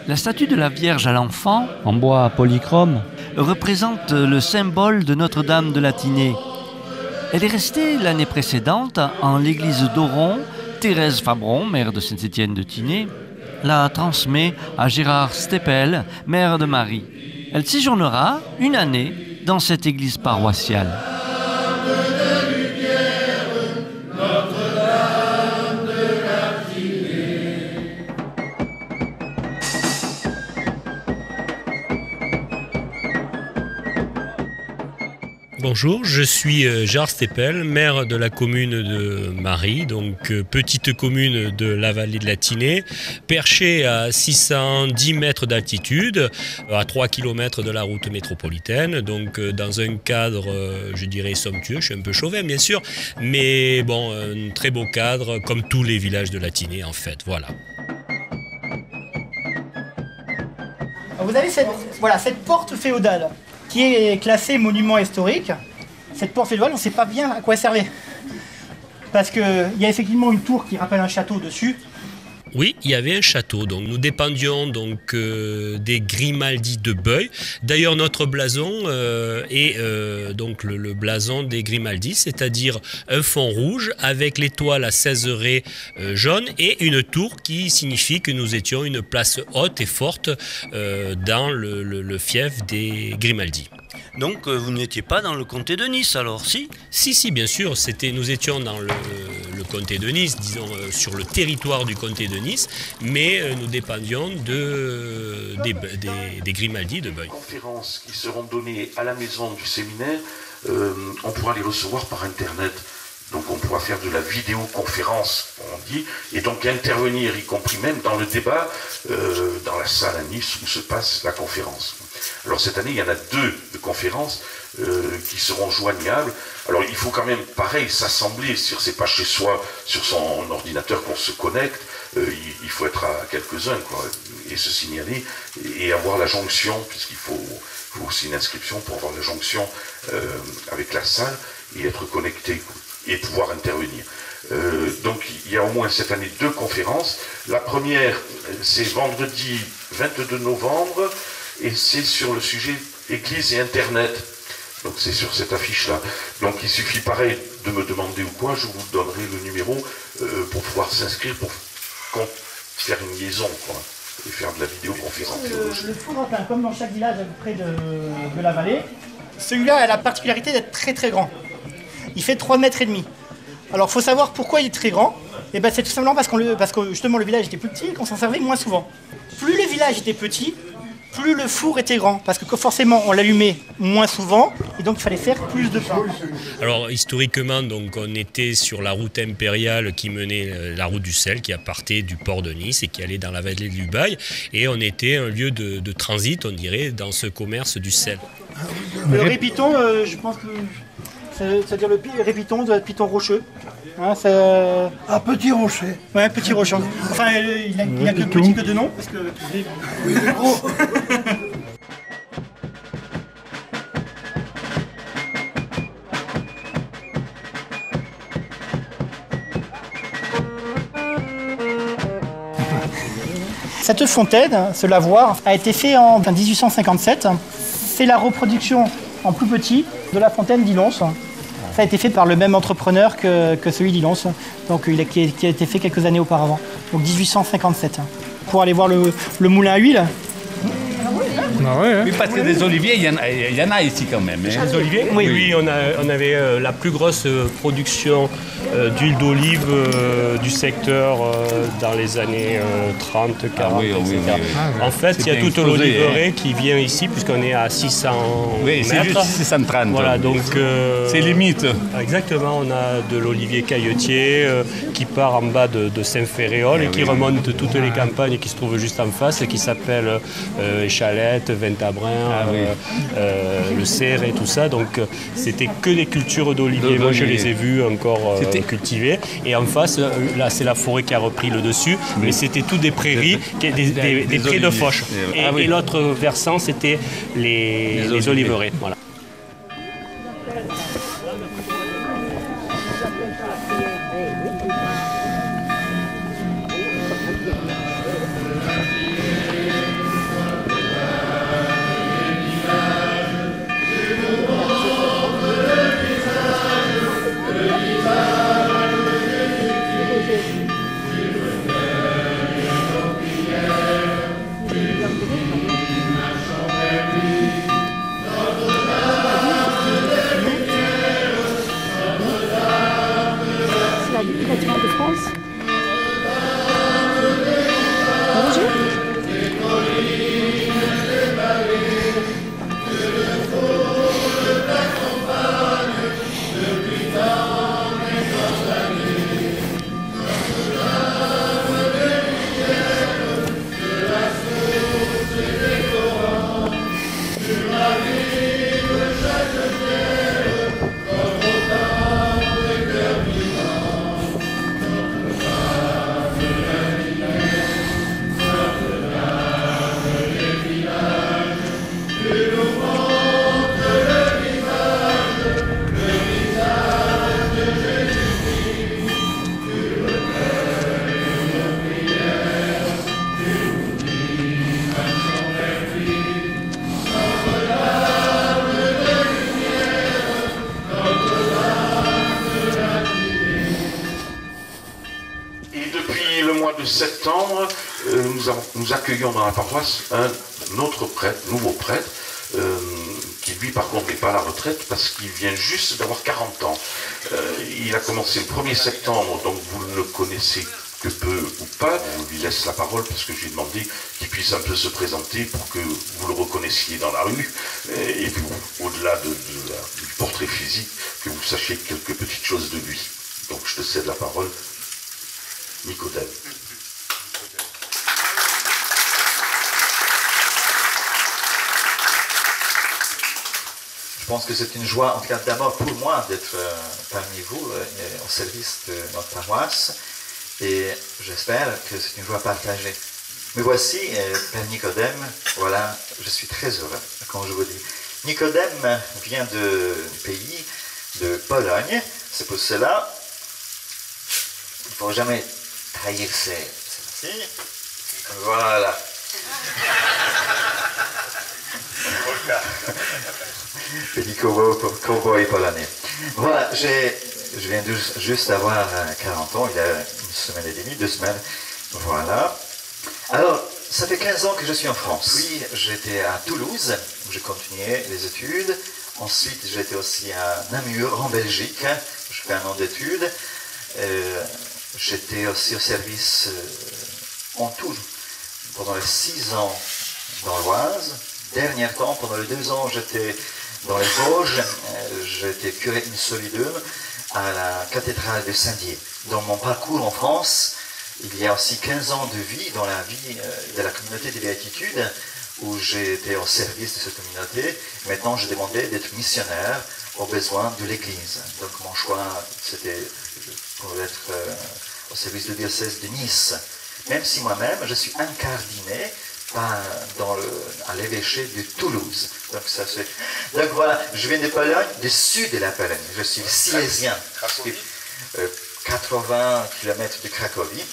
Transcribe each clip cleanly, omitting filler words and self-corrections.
La statue de la Vierge à l'Enfant, en bois polychrome, représente le symbole de Notre-Dame de la Tinée. Elle est restée l'année précédente en l'église d'Oron. Thérèse Fabron, maire de Saint-Étienne de Tinée, la transmet à Gérard Steppel, maire de Marie. Elle séjournera une année dans cette église paroissiale. Bonjour, je suis Gérard Steppel, maire de la commune de Marie, donc petite commune de la vallée de la Tinée, perchée à 610 mètres d'altitude, à 3 km de la route métropolitaine, donc dans un cadre, je dirais, somptueux. Je suis un peu chauvin, bien sûr, mais bon, un très beau cadre, comme tous les villages de la Tinée, en fait, voilà. Vous avez cette porte féodale qui est classée monument historique. Cette porte féodale, on ne sait pas bien à quoi elle servait. Parce qu'il y a effectivement une tour qui rappelle un château dessus. Oui, il y avait un château, donc nous dépendions donc des Grimaldi de Beuil. D'ailleurs, notre blason est donc le blason des Grimaldi, c'est-à-dire un fond rouge avec l'étoile à 16 raies jaune et une tour qui signifie que nous étions une place haute et forte dans le fief des Grimaldi. Donc vous n'étiez pas dans le comté de Nice alors, si ? Si, bien sûr, nous étions dans le comté de Nice, disons sur le territoire du comté de Nice, mais nous dépendions des Grimaldi de Beuil. Les conférences qui seront données à la maison du séminaire, on pourra les recevoir par Internet. Donc on pourra faire de la vidéoconférence, on dit, et donc intervenir, y compris même dans le débat, dans la salle à Nice où se passe la conférence. Alors cette année, il y en a 2 de conférences qui seront joignables. Alors il faut quand même, pareil, s'assembler pas chez soi, sur son ordinateur qu'on se connecte. Il faut être à quelques-uns, quoi, et se signaler, et avoir la jonction, puisqu'il faut aussi une inscription pour avoir la jonction avec la salle, et être connecté, quoi, et pouvoir intervenir. Donc il y a au moins cette année 2 conférences. La première, c'est vendredi 22 novembre, et c'est sur le sujet Église et Internet. Donc c'est sur cette affiche-là. Donc il suffit pareil de me demander ou quoi, je vous donnerai le numéro pour pouvoir s'inscrire, pour faire une liaison, quoi, et faire de la vidéoconférence. Le four à pain, comme dans chaque village à peu près de la vallée, celui-là a la particularité d'être très très grand. Il fait 3,5 mètres. Alors il faut savoir pourquoi il est très grand. Et ben, c'est tout simplement parce que justement le village était plus petit et qu'on s'en servait moins souvent. Plus le village était petit, plus le four était grand, parce que forcément on l'allumait moins souvent, et donc il fallait faire plus de pain. Alors historiquement, donc, on était sur la route impériale qui menait la route du sel, qui partait du port de Nice et qui allait dans la vallée du Bail, et on était un lieu de transit, on dirait, dans ce commerce du sel. Le répiton, je pense que c'est-à-dire le répiton doit être piton rocheux. Hein, un petit rocher. Ouais, un petit rocher. Enfin, il a que petit que de nom, parce que... Oui, il est gros. Cette fontaine, ce lavoir, a été fait en 1857. C'est la reproduction en plus petit de la fontaine d'Ilons. Ça a été fait par le même entrepreneur que celui d'Ilons, donc qui a été fait quelques années auparavant, donc 1857. Pour aller voir le moulin à huile. Ah ouais, hein. Oui, parce que des oliviers, il y en a ici quand même. Hein. Des oliviers ? Oui, on avait la plus grosse production d'huile d'olive du secteur dans les années 30, 40, etc. Oui. En fait, il y a toute l'oliveraie qui vient ici, puisqu'on est à 600 oui, c'est mètres. juste 630. Voilà, donc... c'est limite. Exactement, on a de l'olivier cailletier qui part en bas de Saint-Ferréol et qui remonte toutes les campagnes qui se trouvent juste en face et qui s'appellent Échalette, Ventabrin, le Cerf et tout ça. Donc c'était que des cultures d'olivier. Moi je les ai vues encore cultivées. Et en face, là c'est la forêt qui a repris le dessus, mais c'était tout des prairies, des prés de fauche. Et l'autre versant c'était les oliveraies. Voilà. septembre, nous accueillons dans la paroisse un autre prêtre, nouveau prêtre, qui lui par contre n'est pas à la retraite parce qu'il vient juste d'avoir 40 ans. Il a commencé le 1er septembre, donc vous ne le connaissez que peu ou pas. Je lui laisse la parole parce que je lui ai demandé qu'il puisse un peu se présenter pour que vous le reconnaissiez dans la rue et puis au-delà du portrait physique, que vous sachiez quelques petites choses de lui. Donc je te cède la parole, Nicodème. Je pense que c'est une joie, en tout cas d'abord pour moi, d'être parmi vous au service de notre paroisse. Et j'espère que c'est une joie partagée. Me voici, Père Nicodème, voilà, je suis très heureux quand je vous dis. Nicodème vient du pays de Pologne, c'est pour cela il ne faut jamais trahir ses signes. Voilà. Petit cowboy polonais. Voilà, je viens juste d'avoir 40 ans, il y a une semaine et demie, 2 semaines. Voilà. Alors, ça fait 15 ans que je suis en France. Puis, j'étais à Toulouse, où je continuais les études. Ensuite, j'étais aussi à Namur, en Belgique. Je fais 1 an d'études. J'étais aussi au service en tout pendant les 6 ans dans l'Oise. Dernier temps, pendant les 2 ans, j'étais dans les Vosges. J'étais curé insolidum à la cathédrale de Saint-Dié. Dans mon parcours en France, il y a aussi 15 ans de vie dans la vie de la communauté des Béatitudes, où j'ai été au service de cette communauté. Maintenant, je demandais d'être missionnaire aux besoins de l'Église. Donc mon choix, c'était pour être au service du diocèse de Nice. Même si moi-même, je suis incardiné à l'évêché de Toulouse. Donc voilà, je viens de Pologne, du sud de la Pologne. Je suis silésien. 80 km de Cracovie.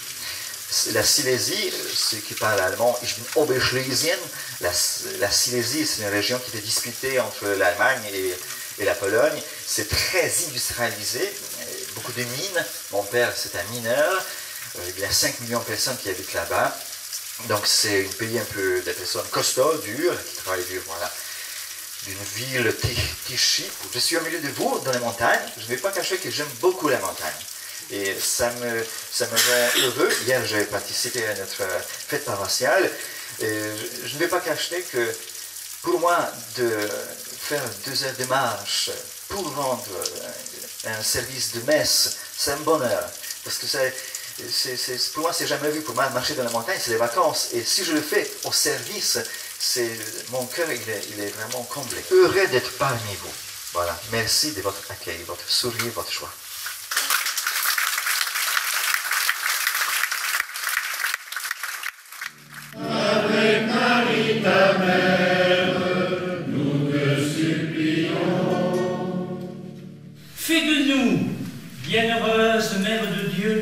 La Silésie, ceux qui parlent allemand, ich bin Oberschlesien. La Silésie, c'est une région qui était disputée entre l'Allemagne et la Pologne. C'est très industrialisé, beaucoup de mines. Mon père, c'est un mineur. Il y a 5 millions de personnes qui habitent là-bas. Donc c'est un pays un peu de personnes costauds, dures, qui travaillent dur, voilà. D'une ville Tichy. Je suis au milieu de vous, dans les montagnes. Je ne vais pas cacher que j'aime beaucoup la montagne. Et ça me rend heureux. Hier, j'ai participé à notre fête paroissiale. Et je ne vais pas cacher que pour moi, de faire 2 heures de marche pour rendre un service de messe, c'est un bonheur. Parce que pour moi, c'est jamais vu. Pour moi, marcher dans la montagne, c'est les vacances. Et si je le fais au service, mon cœur, il est vraiment comblé. Heureux d'être parmi vous. Voilà. Merci de votre accueil, votre sourire, votre joie. Avec Marie, ta mère, nous te supplions. Fais de nous, bienheureuse Mère de Dieu,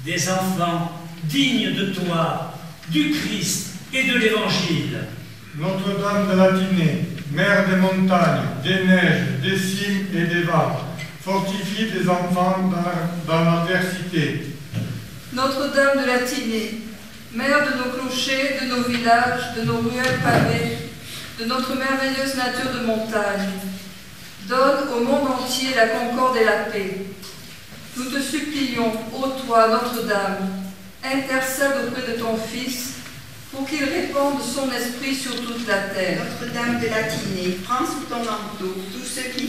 des enfants dignes de toi, du Christ et de l'Évangile. Notre-Dame de la Tinée, Mère des montagnes, des neiges, des cimes et des vents, fortifie des enfants dans l'adversité. Notre-Dame de la Tinée, Mère de nos clochers, de nos villages, de nos ruelles pavées, de notre merveilleuse nature de montagne, donne au monde entier la concorde et la paix. Nous te supplions, ô toi, Notre-Dame, intercède auprès de ton Fils, pour qu'il répande son esprit sur toute la terre. Notre-Dame de la Tinée, prends sous ton manteau tous ceux qui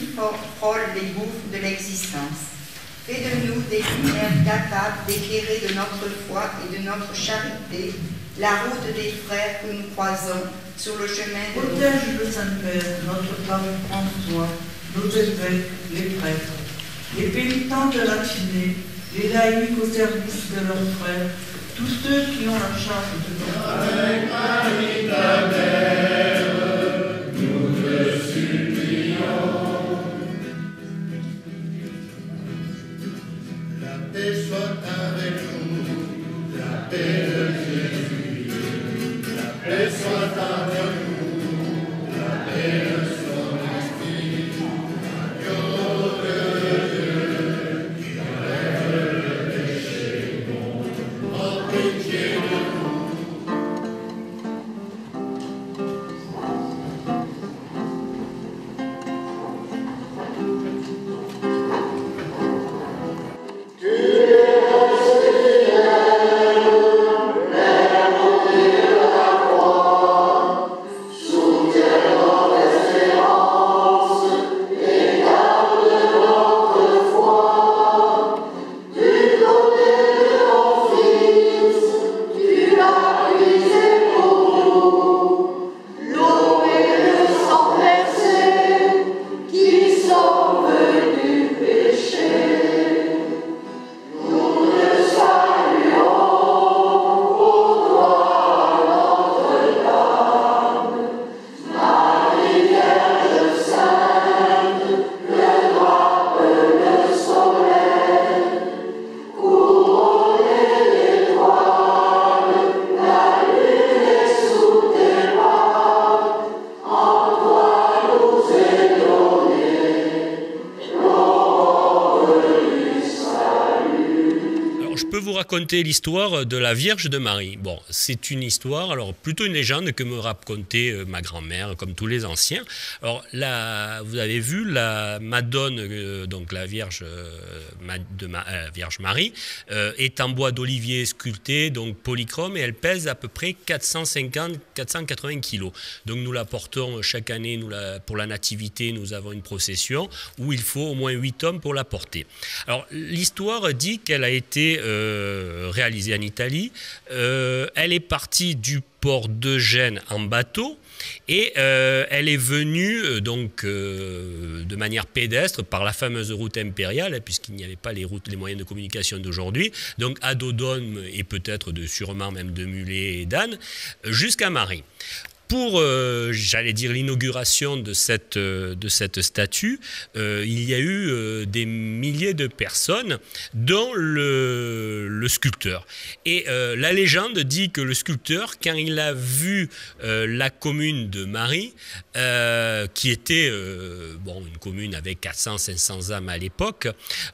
frôlent les gouffres de l'existence. Fais de nous des lumières capables d'éclairer de notre foi et de notre charité la route des frères que nous croisons sur le chemin de Protège le Saint-Père, Notre-Dame, François, nos évêques, les prêtres, les pénitents de la Tinée, les laïcs au service de leurs frères, tous ceux qui ont la charge de notre Avec Marie, ta mère, nous te supplions. La paix soit avec nous, la paix de Jésus. La paix soit avec nous, la paix de son esprit. Agneau de Dieu, qui enlève le péché, mon pitié. raconter l'histoire de la Vierge de Marie. Bon, c'est une histoire, alors plutôt une légende que me racontait ma grand-mère, comme tous les anciens. Alors là, vous avez vu la Madone, donc la Vierge, Vierge Marie, est en bois d'olivier sculpté, donc polychrome, et elle pèse à peu près 450-480 kilos. Donc nous la portons chaque année, pour la nativité, nous avons une procession où il faut au moins 8 hommes pour la porter. Alors l'histoire dit qu'elle a été réalisée en Italie. Elle est partie du port de Gênes en bateau et elle est venue donc de manière pédestre par la fameuse route impériale, puisqu'il n'y avait pas les moyens de communication d'aujourd'hui, donc à dos d'homme et peut-être sûrement même de mulets et d'ânes, jusqu'à Marie. Pour, j'allais dire, l'inauguration de cette statue, il y a eu des milliers de personnes, dont le sculpteur. Et la légende dit que le sculpteur, quand il a vu la commune de Marie, qui était une commune avec 400-500 âmes à l'époque,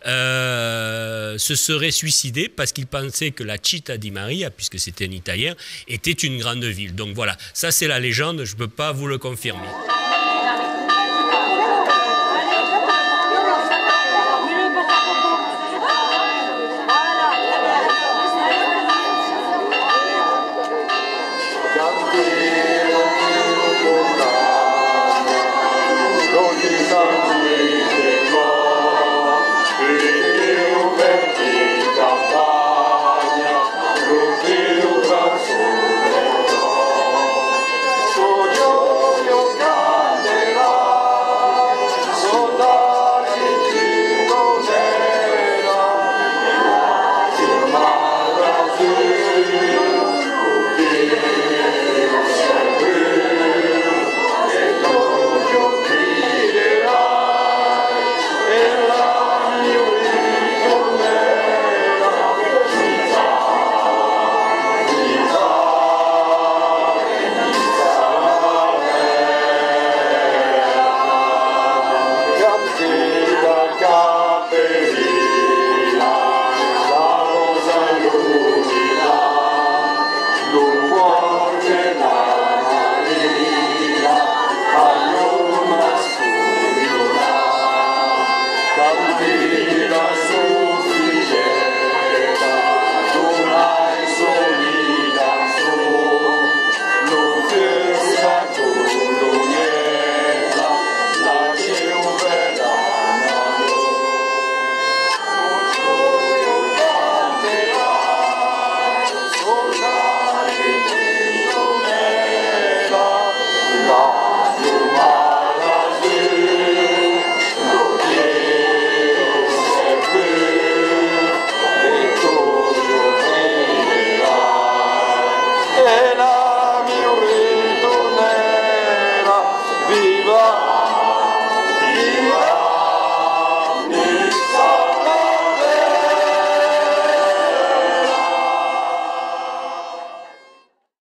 se serait suicidé parce qu'il pensait que la Città di Maria, puisque c'était un Italien, était une grande ville. Donc voilà, ça c'est la légende, je ne peux pas vous le confirmer.